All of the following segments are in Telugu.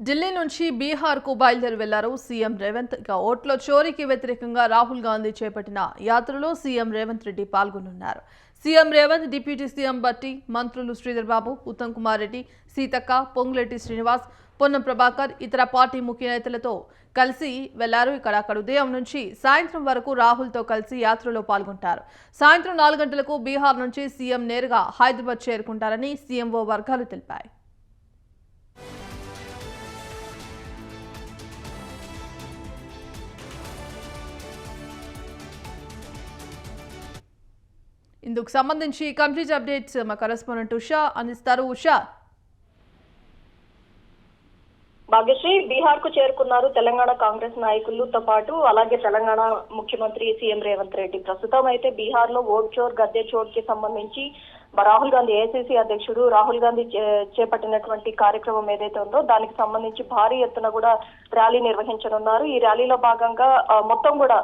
ఢిల్లీ నుంచి బీహార్కు బయలుదేరి వెళ్లారు సీఎం రేవంత్. ఓట్ల చోరీకి వ్యతిరేకంగా రాహుల్ గాంధీ చేపట్టిన యాత్రలో సీఎం రేవంత్ రెడ్డి పాల్గొనున్నారు. CM Revanth, deputy CM Bhatti, మంత్రులు శ్రీధర్ బాబు, ఉత్తమ్ కుమార్ రెడ్డి, సీతక్క, పొంగులేటి శ్రీనివాస్, పొన్నం ప్రభాకర్, ఇతర పార్టీ ముఖ్య నేతలతో కలిసి వెళ్లారు. అక్కడ ఉదయం నుంచి సాయంత్రం వరకు రాహుల్తో కలిసి యాత్రలో పాల్గొంటారు. సాయంత్రం 4 గంటలకు బీహార్ నుంచి సీఎం నేరుగా హైదరాబాద్ చేరుకుంటారని సీఎంఓ వర్గాలు తెలిపాయి. ఇందుకు సంబంధించి కంప్లీట్ అప్డేట్స్ మా కరెస్పాండెంట్ ఉషా అందిస్తారు. ఉషా, భాగ్యశ్రీ, బీహార్ కు చేరుకున్నారు తెలంగాణ కాంగ్రెస్ నాయకులతో పాటు అలాగే తెలంగాణ ముఖ్యమంత్రి సీఎం రేవంత్ రెడ్డి. ప్రస్తుతం అయితే బీహార్ లో ఓట్ చోర్ గద్దె చోర్ కి సంబంధించి రాహుల్ గాంధీ, ఏఐసీసీ అధ్యక్షుడు రాహుల్ గాంధీ చేపట్టినటువంటి కార్యక్రమం ఏదైతే ఉందో దానికి సంబంధించి భారీ ఎత్తున కూడా ర్యాలీ నిర్వహించనున్నారు. ఈ ర్యాలీలో భాగంగా మొత్తం కూడా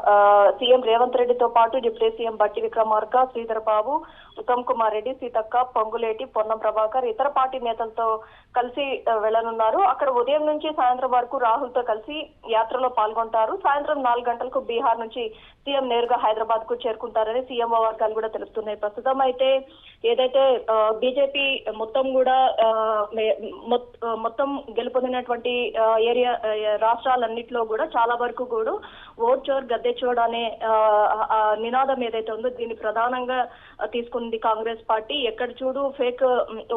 సీఎం రేవంత్ రెడ్డితో పాటు డిప్యూటీ సీఎం బట్టి విక్రమార్క, శ్రీధర్ బాబు, ఉత్తమ్ కుమార్ రెడ్డి, సీతక్క, పొంగులేటి, పొన్నం ప్రభాకర్, ఇతర పార్టీ నేతలతో కలిసి వెళ్లనున్నారు. అక్కడ ఉదయం నుంచి సాయంత్రం వరకు రాహుల్ తో కలిసి యాత్రలో పాల్గొంటారు. సాయంత్రం 4 గంటలకు బీహార్ నుంచి సీఎం నేరుగా హైదరాబాద్ కు చేరుకుంటారని సీఎంఓ వర్గాలు కూడా తెలుస్తున్నాయి. ప్రస్తుతం అయితే ఏదైతే బీజేపీ మొత్తం కూడా మొత్తం గెలుపొందినటువంటి రాష్ట్రాలన్నింటిలో కూడా చాలా వరకు కూడా ఓట్ చోర్ గద్దె చోర్ అనే నినాదం ఏదైతే ఉందో దీన్ని ప్రధానంగా తీసుకుంది కాంగ్రెస్ పార్టీ. ఎక్కడ చూడు ఫేక్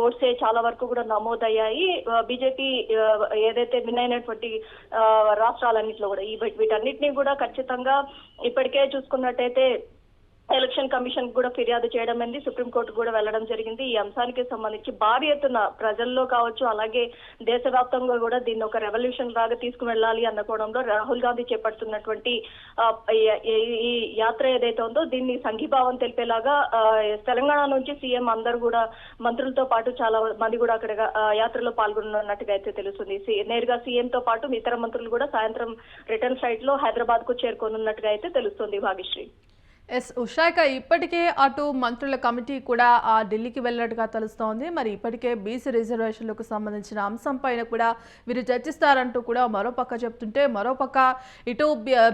ఓట్సే చాలా వరకు కూడా నమోదయ్యాయి. బీజేపీ ఏదైతే విన్ అయినటువంటి రాష్ట్రాలన్నింటిలో కూడా వీటన్నిటినీ కూడా ఖచ్చితంగా ఇప్పటికే చూసుకున్నట్టయితే ఎలక్షన్ కమిషన్ కూడా ఫిర్యాదు చేయడం అనేది సుప్రీంకోర్టు కూడా వెళ్లడం జరిగింది. ఈ అంశానికి సంబంధించి భారీ ఎత్తున ప్రజల్లో కావచ్చు, అలాగే దేశవ్యాప్తంగా కూడా దీన్ని ఒక రెవల్యూషన్ లాగా తీసుకువెళ్లాలి అన్న కోణంలో రాహుల్ గాంధీ చేపడుతున్నటువంటి ఈ యాత్ర ఏదైతే ఉందో దీన్ని సంఘీభావం తెలిపేలాగా తెలంగాణ నుంచి సీఎం అందరూ కూడా మంత్రులతో పాటు చాలా మంది కూడా అక్కడ యాత్రలో పాల్గొన్నట్టుగా అయితే తెలుస్తుంది. నేరుగా సీఎం తో పాటు ఇతర మంత్రులు కూడా సాయంత్రం రిటర్న్ ఫ్లైట్ లో హైదరాబాద్ కు చేరుకోనున్నట్టుగా అయితే తెలుస్తుంది. భాగ్యశ్రీ. ఉషాక, ఇప్పటికే అటు మంత్రుల కమిటీ కూడా ఢిల్లీకి వెళ్ళినట్టుగా తెలుస్తోంది. మరి ఇప్పటికే బీసీ రిజర్వేషన్లకు సంబంధించిన అంశం పైన కూడా వీరు చర్చిస్తారంటూ కూడా మరోపక్క చెప్తుంటే, మరోపక్క ఇటు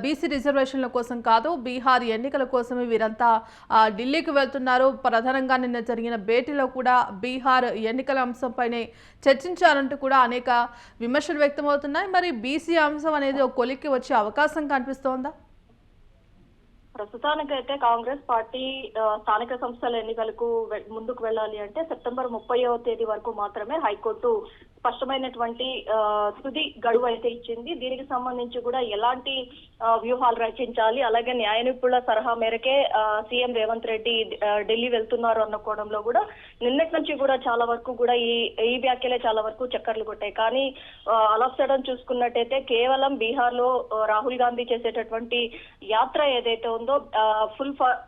బీసీ రిజర్వేషన్ల కోసం కాదు, బీహార్ ఎన్నికల కోసమే వీరంతా ఢిల్లీకి వెళ్తున్నారు. ప్రధానంగా నిన్న జరిగిన భేటీలో కూడా బీహార్ ఎన్నికల అంశంపైనే చర్చించారంటూ కూడా అనేక విమర్శలు వ్యక్తమవుతున్నాయి. మరి బీసీ అంశం అనేది ఒక కొలిక్కి వచ్చే అవకాశం కనిపిస్తోందా? ప్రస్తుతానికైతే కాంగ్రెస్ పార్టీ స్థానిక సంస్థల ఎన్నికలకు ముందుకు వెళ్ళాలి అంటే సెప్టెంబర్ 30వ తేదీ వరకు మాత్రమే హైకోర్టు స్పష్టమైనటువంటి తుది గడువు అయితే ఇచ్చింది. దీనికి సంబంధించి కూడా ఎలాంటి వ్యూహాలు రచించాలి, అలాగే న్యాయ నిపుణుల సలహా మేరకే సీఎం రేవంత్ రెడ్డి ఢిల్లీ వెళ్తున్నారు అన్న కోణంలో కూడా నిన్నటి నుంచి కూడా చాలా వరకు కూడా ఈ వ్యాఖ్యలే చాలా వరకు చక్కర్లు కొట్టాయి. కానీ ఆల్ సడన్ చూసుకున్నట్టయితే కేవలం బీహార్ లో రాహుల్ గాంధీ చేసేటటువంటి యాత్ర ఏదైతే ఉందో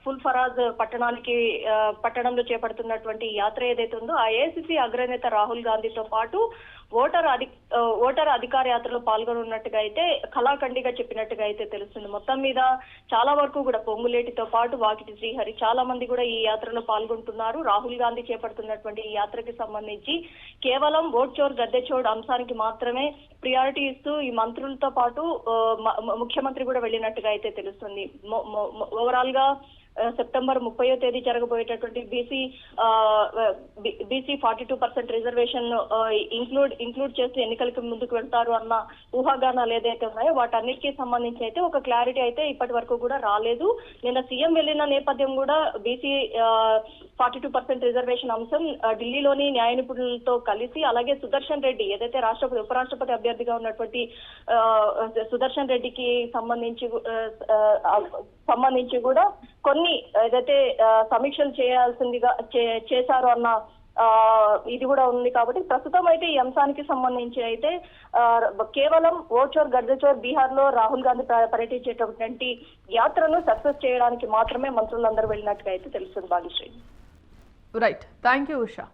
ఫుల్ ఫరాజ్ పట్టణంలో చేపడుతున్నటువంటి యాత్ర ఏదైతే ఉందో ఆ ఏఐసీసీ అగ్రనేత రాహుల్ గాంధీతో పాటు ఓటర్ అధికార యాత్రలో పాల్గొనున్నట్టుగా అయితే కళాఖండిగా చెప్పినట్టుగా అయితే తెలుస్తుంది. మొత్తం మీద చాలా వరకు కూడా పొంగులేటితో పాటు వాకిటి శ్రీహరి చాలా మంది కూడా ఈ యాత్రలో పాల్గొంటున్నారు. రాహుల్ గాంధీ చేపడుతున్నటువంటి ఈ యాత్రకి సంబంధించి కేవలం ఓట్ చోర్ గద్దె చోర్ అంశానికి మాత్రమే ప్రియారిటీ ఇస్తూ ఈ మంత్రులతో పాటు ముఖ్యమంత్రి కూడా వెళ్ళినట్టుగా అయితే తెలుస్తుంది. ఓవరాల్ గా సెప్టెంబర్ 30వ తేదీ జరగబోయేటటువంటి బీసీ 42% రిజర్వేషన్ ఇంక్లూడ్ చేస్తూ ఎన్నికలకు ముందుకు వెళ్తారు అన్న ఊహాగానాలు ఏదైతే ఉన్నాయో వాటన్నిటికీ సంబంధించి అయితే ఒక క్లారిటీ అయితే ఇప్పటి వరకు కూడా రాలేదు. నిన్న సీఎం వెళ్లిన నేపథ్యం కూడా బీసీ 42% రిజర్వేషన్ అంశం ఢిల్లీలోని న్యాయ నిపుణులతో కలిసి, అలాగే సుదర్శన్ రెడ్డి ఏదైతే ఉపరాష్ట్రపతి అభ్యర్థిగా ఉన్నటువంటి సుదర్శన్ రెడ్డికి సంబంధించి కూడా కొన్ని ఏదైతే సమీక్షలు చేయాల్సిందిగా చేశారు అన్న ఇది కూడా ఉంది. కాబట్టి ప్రస్తుతం అయితే ఈ అంశానికి సంబంధించి అయితే కేవలం ఓట్ చోర్ గద్దె చోర్ బీహార్ లో రాహుల్ గాంధీ పర్యటించేటటువంటి యాత్రను సక్సెస్ చేయడానికి మాత్రమే మంత్రులందరూ వెళ్ళినట్టుగా అయితే తెలుస్తుంది. Bhagyashree. Right, thank you Usha.